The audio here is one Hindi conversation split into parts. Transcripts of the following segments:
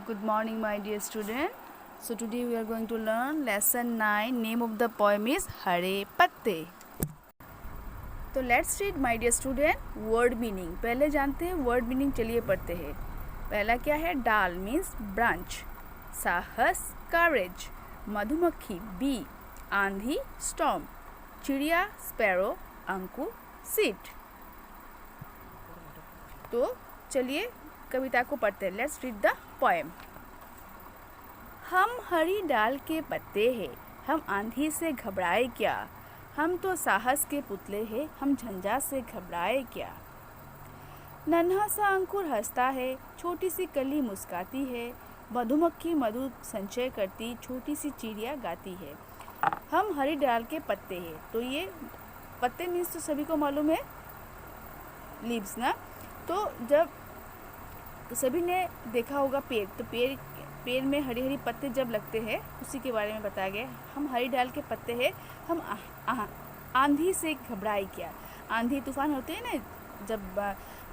Good morning, my dear student. So today we are going to learn lesson 9. Name of the poem is हरे पत्ते. तो let's read my dear student word meaning. पहले जानते हैं वर्ड मीनिंग. चलिए पढ़ते हैं. पहला क्या है? डाल मीन्स ब्रांच. साहस करेज. मधुमक्खी बी. आंधी स्टॉर्म. चिड़िया स्पैरो. अंकुर सीड. तो चलिए कविता को पढ़ते हैं. Let's read the poem. हम हरी डाल के पत्ते हैं, हम आंधी से घबराए क्या. हम तो साहस के पुतले हैं, हम झंझा से घबराए क्या. नन्हा सा अंकुर हंसता है, छोटी सी कली मुस्काती है. मधुमक्खी मधु संचय करती, छोटी सी चिड़िया गाती है. हम हरी डाल के पत्ते हैं. तो ये पत्ते मीन्स तो सभी को मालूम है लीव्स ना. तो जब सभी ने देखा होगा पेड़, तो पेड़ में हरी हरी पत्ते जब लगते हैं उसी के बारे में बताया गया. हम हरी डाल के पत्ते हैं, हम आंधी से घबराए क्या. आंधी तूफान होते हैं ना, जब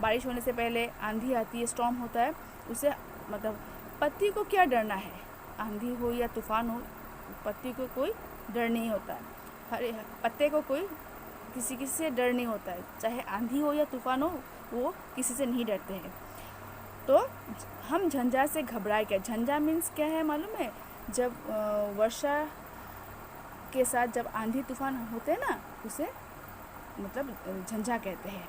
बारिश होने से पहले आंधी आती है, स्टॉर्म होता है, उसे मतलब पत्ती को क्या डरना है. आंधी हो या तूफान हो, पत्ती को कोई डर नहीं होता है. हरे पत्ते को कोई किसी से डर नहीं होता है. चाहे आंधी हो या तूफान हो, वो किसी से नहीं डरते हैं. तो हम झंझा से घबराए क्या. झंझा मीन्स क्या है मालूम है? जब वर्षा के साथ जब आंधी तूफान होते हैं ना, उसे मतलब झंझा कहते हैं.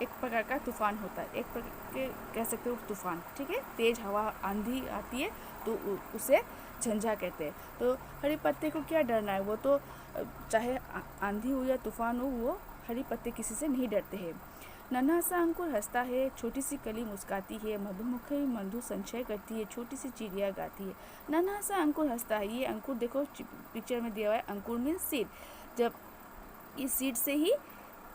एक प्रकार का तूफान होता है, एक प्रकार के कह सकते हो तूफान. ठीक है, तेज़ हवा आंधी आती है तो उसे झंझा कहते हैं. तो हरी पत्ते को क्या डरना है. वो तो चाहे आंधी हो या तूफान हो, वो हरी पत्ते किसी से नहीं डरते हैं. नन्हा सा अंकुर हंसता है, छोटी सी कली मुस्काती है. मधुमक्खी मधु संचय करती है, छोटी सी चिड़िया गाती है. नन्हा सा अंकुर हंसता है. ये अंकुर देखो पिक्चर में दिया हुआ है. अंकुर मीन्स सीड. जब इस सीड से ही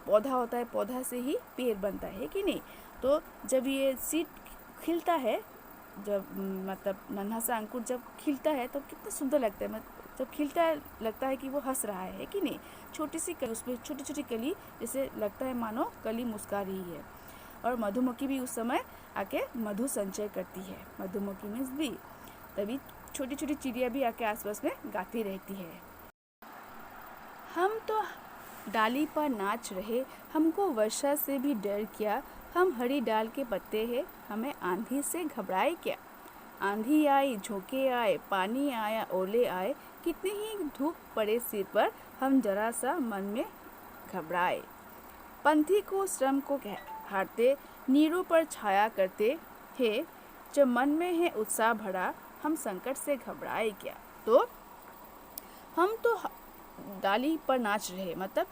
पौधा होता है, पौधा से ही पेड़ बनता है कि नहीं. तो जब ये सीड खिलता है, जब मतलब नन्हा सा अंकुर जब खिलता है तो कितना सुंदर लगता है. जब खिलता है लगता है कि वो हंस रहा है कि नहीं. छोटी सी कली, उसमें छोटी छोटी कली, जैसे लगता है मानो कली मुस्का रही है. और मधुमक्खी भी उस समय आके मधु संचय करती है. मधुमक्खी मीन्स बी. तभी छोटी छोटी चिड़िया भी आके आसपास में गाती रहती है. हम तो डाली पर नाच रहे, हमको वर्षा से भी डर क्या. हम हरी डाल के पत्ते हैं, हमें आंधी से घबराए क्या. आंधी आई, झोंके आए, पानी आया, ओले आए, कितनी ही धूप पड़े सिर पर, हम जरा सा मन में घबराए. पंथी को श्रम को हारते, नीरों पर छाया करते हैं. जब मन में है उत्साह भरा, हम संकट से घबराए क्या. तो हम तो डाली पर नाच रहे, मतलब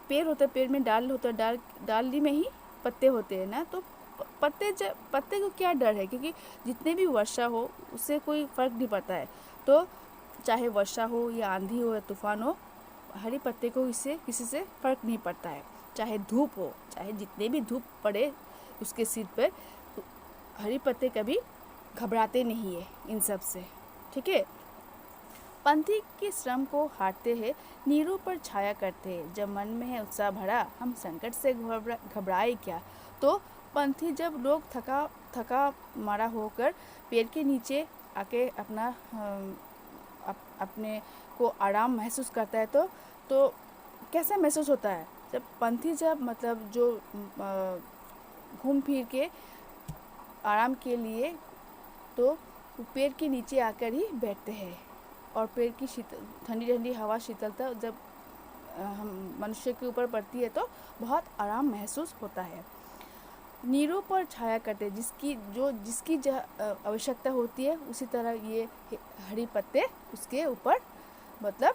पेड़ होता है, पेड़ में डाल होता है, डाली में ही पत्ते होते हैं ना. तो पत्ते को क्या डर है, क्योंकि जितने भी वर्षा हो उससे कोई फ़र्क नहीं पड़ता है. तो चाहे वर्षा हो या आंधी हो या तूफान हो, हरी पत्ते को इससे किसी से फ़र्क नहीं पड़ता है. चाहे धूप हो, चाहे जितने भी धूप पड़े उसके सिर पर, हरी पत्ते कभी घबराते नहीं है इन सब से. ठीक है. पंथी के श्रम को हारते हैं, नीरों पर छाया करते हैं. जब मन में है उत्साह भरा, हम संकट से घबराए क्या. तो पंथी जब लोग थका मारा होकर पेड़ के नीचे आके अपने को आराम महसूस करता है, तो कैसा महसूस होता है. जब पंथी जब मतलब जो घूम फिर के आराम के लिए तो पेड़ के नीचे आकर ही बैठते हैं. और पेड़ की ठंडी ठंडी हवा, शीतलता जब हम मनुष्य के ऊपर पड़ती है तो बहुत आराम महसूस होता है. नीरों पर छाया करते, जिसकी आवश्यकता होती है, उसी तरह ये हरी पत्ते उसके ऊपर मतलब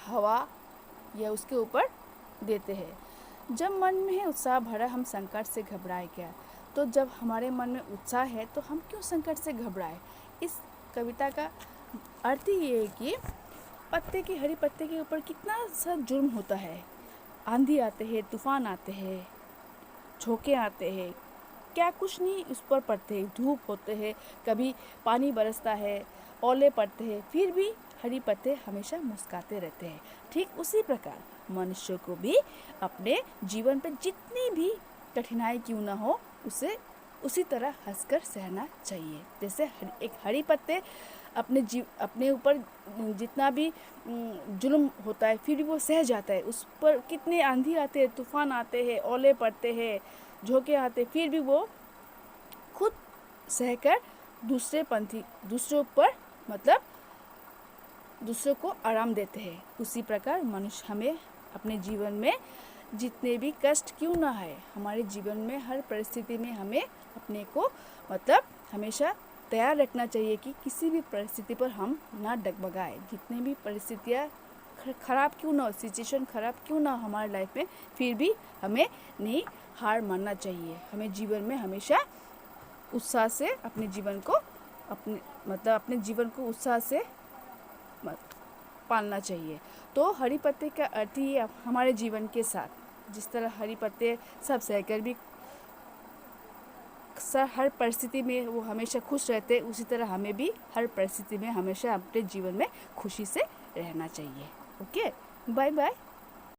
हवा या उसके ऊपर देते हैं. जब मन में है उत्साह भरा, हम संकट से घबराए क्या. तो जब हमारे मन में उत्साह है तो हम क्यों संकट से घबराए. इस कविता का अर्थ ये है कि हरी पत्ते के ऊपर कितना सा जुर्म होता है. आंधी आते हैं, तूफान आते हैं, झोंके आते हैं, क्या कुछ नहीं उस पर पड़ते हैं. धूप होते हैं, कभी पानी बरसता है, ओले पड़ते हैं, फिर भी हरी पत्ते हमेशा मुस्कुराते रहते हैं. ठीक उसी प्रकार मनुष्य को भी अपने जीवन पर जितनी भी कठिनाई क्यों ना हो, उसे उसी तरह हंसकर सहना चाहिए। जैसे एक हरी पत्ते अपने ऊपर जितना भी जुल्म होता है फिर भी वो सह जाता है। उस पर कितने आंधी आते हैं, तूफान आते हैं, ओले पड़ते हैं, झोंके आते हैं, फिर भी वो खुद सहकर दूसरों पर मतलब दूसरों को आराम देते हैं। उसी प्रकार मनुष्य हमें अपने जीवन में जितने भी कष्ट क्यों ना है, हमारे जीवन में हर परिस्थिति में हमें अपने को मतलब हमेशा तैयार रखना चाहिए कि किसी भी परिस्थिति पर हम ना डगमगाए। जितने भी परिस्थितियाँ खराब क्यों ना हो, सिचुएशन खराब क्यों ना हो हमारे लाइफ में, फिर भी हमें नहीं हार मानना चाहिए। हमें जीवन में हमेशा उत्साह से अपने जीवन को उत्साह से पालना चाहिए। तो हरी पत्ते का अर्थ ही हमारे जीवन के साथ जिस तरह हरी पत्ते सब सहकर भी हर परिस्थिति में वो हमेशा खुश रहते, उसी तरह हमें भी हर परिस्थिति में हमेशा अपने जीवन में खुशी से रहना चाहिए। Okay, bye bye.